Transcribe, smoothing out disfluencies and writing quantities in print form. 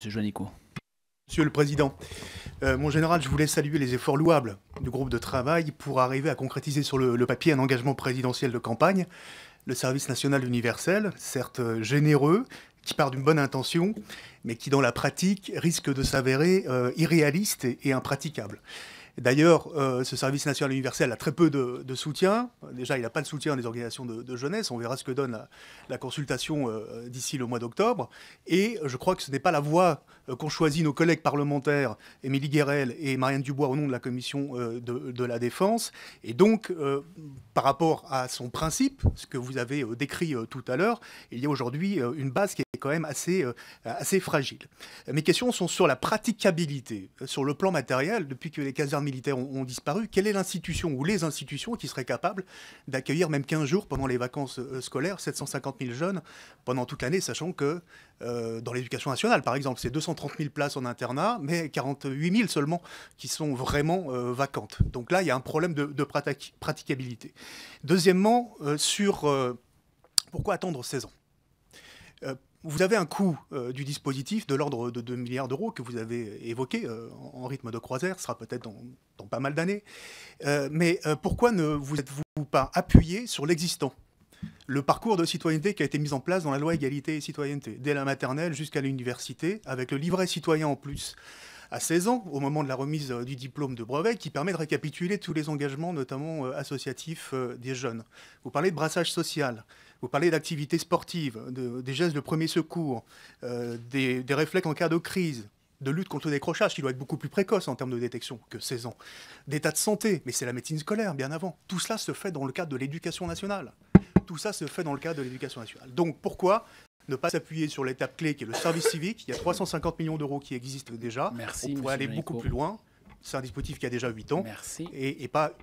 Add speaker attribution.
Speaker 1: Monsieur Juanico.
Speaker 2: Monsieur le Président, mon général, je voulais saluer les efforts louables du groupe de travail pour arriver à concrétiser sur le papier un engagement présidentiel de campagne, le service national universel, certes généreux, qui part d'une bonne intention, mais qui dans la pratique risque de s'avérer irréaliste et impraticable. D'ailleurs, ce service national universel a très peu de soutien. Déjà, il n'a pas de soutien des organisations de jeunesse. On verra ce que donne la consultation d'ici le mois d'octobre. Et je crois que ce n'est pas la voie qu'ont choisi nos collègues parlementaires, Émilie Guérel et Marianne Dubois, au nom de la commission de la Défense. Et donc, par rapport à son principe, ce que vous avez décrit tout à l'heure, il y a aujourd'hui une base qui est quand même assez fragile. Mes questions sont sur la praticabilité, sur le plan matériel. Depuis que les casernes militaires ont disparu, quelle est l'institution ou les institutions qui seraient capables d'accueillir même 15 jours pendant les vacances scolaires 750 000 jeunes pendant toute l'année, sachant que dans l'éducation nationale, par exemple, c'est 230 000 places en internat, mais 48 000 seulement qui sont vraiment vacantes. Donc là, il y a un problème de praticabilité. Deuxièmement, pourquoi attendre 16 ans vous avez un coût du dispositif de l'ordre de 2 milliards d'euros que vous avez évoqué en rythme de croisière, ce sera peut-être dans pas mal d'années. Mais pourquoi ne vous êtes-vous pas appuyé sur l'existant ? Le parcours de citoyenneté qui a été mis en place dans la loi Égalité et Citoyenneté, dès la maternelle jusqu'à l'université, avec le livret citoyen en plus, à 16 ans, au moment de la remise du diplôme de brevet, qui permet de récapituler tous les engagements, notamment associatifs des jeunes. Vous parlez de brassage social, vous parlez d'activités sportives, des gestes de premier secours, des réflexes en cas de crise, de lutte contre le décrochage, qui doit être beaucoup plus précoce en termes de détection que 16 ans, d'état de santé, mais c'est la médecine scolaire, bien avant. Tout cela se fait dans le cadre de l'éducation nationale. Tout ça se fait dans le cadre de l'éducation nationale. Donc pourquoi ne pas s'appuyer sur l'étape clé qui est le service civique? Il y a 350 millions d'euros qui existent déjà.
Speaker 1: Merci,
Speaker 2: on pourrait aller
Speaker 1: Juanico.
Speaker 2: beaucoup plus loin. C'est un dispositif qui a déjà 8 ans.
Speaker 1: Merci.
Speaker 2: Et pas